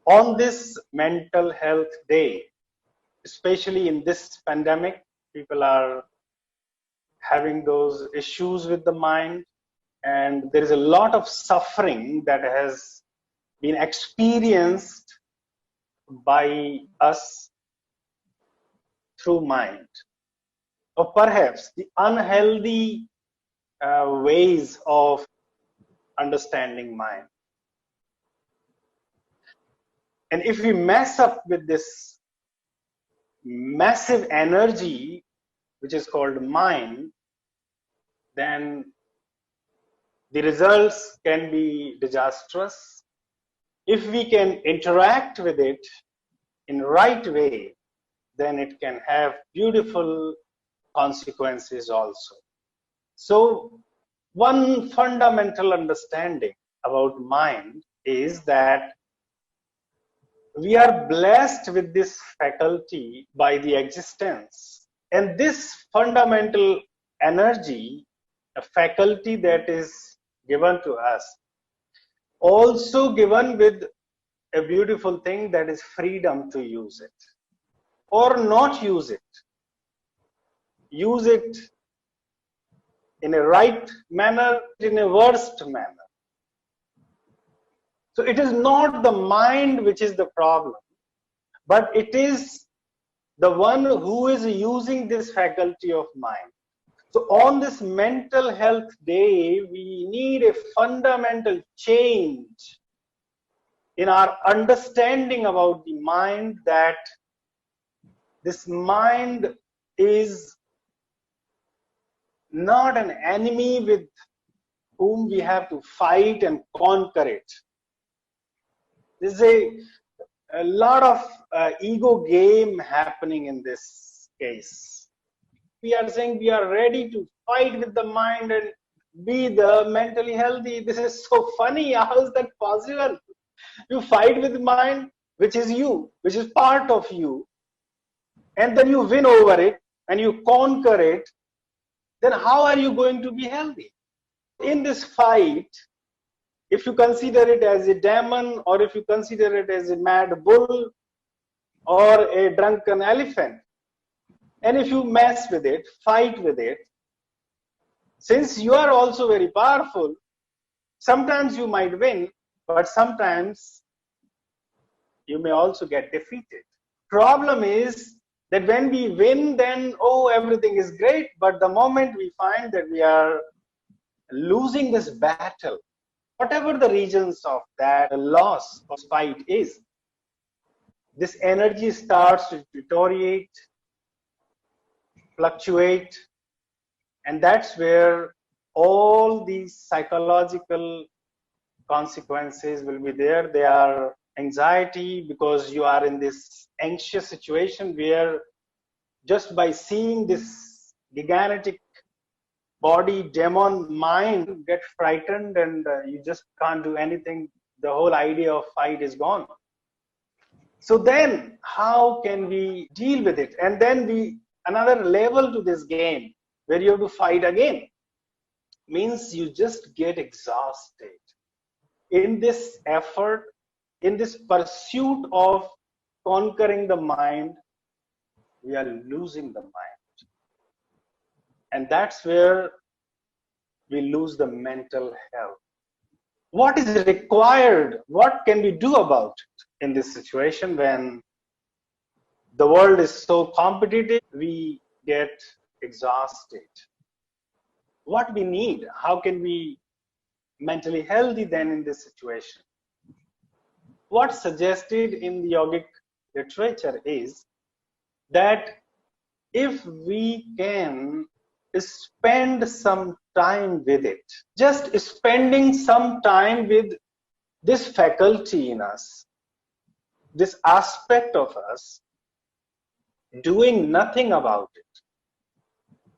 On this mental health day, especially in this pandemic, people are having those issues with the mind, and there is a lot of suffering that has been experienced by us through mind, or perhaps the unhealthy ways of understanding mind. And if we mess up with this massive energy, which is called mind, then the results can be disastrous. If we can interact with it in the right way, then it can have beautiful consequences also. So one fundamental understanding about mind is that we are blessed with this faculty by the existence. And this fundamental energy, a faculty that is given to us, also given with a beautiful thing, that is freedom to use it or not use it. Use it in a right manner, in a worst manner. So it is not the mind which is the problem, but it is the one who is using this faculty of mind. So on this mental health day, we need a fundamental change in our understanding about the mind, that this mind is not an enemy with whom we have to fight and conquer it. There's a lot of ego game happening in this case. We are saying we are ready to fight with the mind and be the mentally healthy. This is so funny. How is that possible? You fight with the mind, which is you, which is part of you, and then you win over it and you conquer it. Then how are you going to be healthy? In this fight, if you consider it as a demon, or if you consider it as a mad bull or a drunken elephant, and if you mess with it, fight with it, since you are also very powerful, sometimes you might win, but sometimes you may also get defeated. Problem is that when we win, then, oh, everything is great. But the moment we find that we are losing this battle, whatever the reasons of that loss or fight is, this energy starts to deteriorate, fluctuate, and that's where all these psychological consequences will be there. They are anxiety, because you are in this anxious situation where just by seeing this gigantic body, demon, mind, you get frightened and you just can't do anything. The whole idea of fight is gone. So then how can we deal with it? And then another level to this game where you have to fight again, means you just get exhausted. In this effort, in this pursuit of conquering the mind, we are losing the mind. And that's where we lose the mental health. What is required? What can we do about it in this situation when the world is so competitive, we get exhausted? What we need? How can we mentally healthy then in this situation? What's suggested in the yogic literature is that if we can spend some time with it, just spending some time with this faculty in us, this aspect of us, doing nothing about it,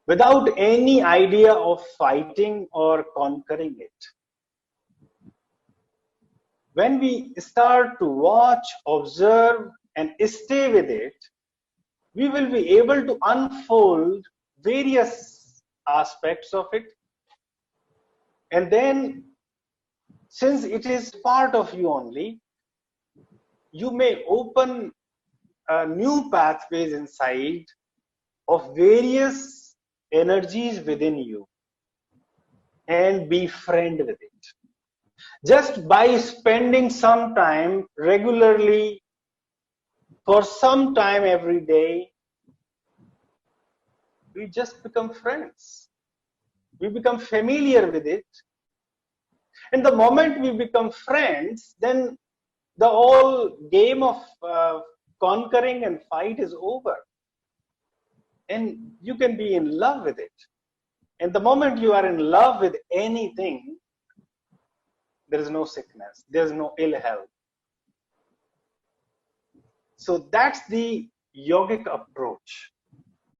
without any idea of fighting or conquering it. When we start to watch, observe, and stay with it, we will be able to unfold various aspects of it. And then, since it is part of you only, you may open new pathways inside of various energies within you and befriend with it. Just by spending some time regularly for some time every day, we just become friends. We become familiar with it. And the moment we become friends, then the whole game of conquering and fight is over. And you can be in love with it. And the moment you are in love with anything, there is no sickness, there is no ill health. So that's the yogic approach.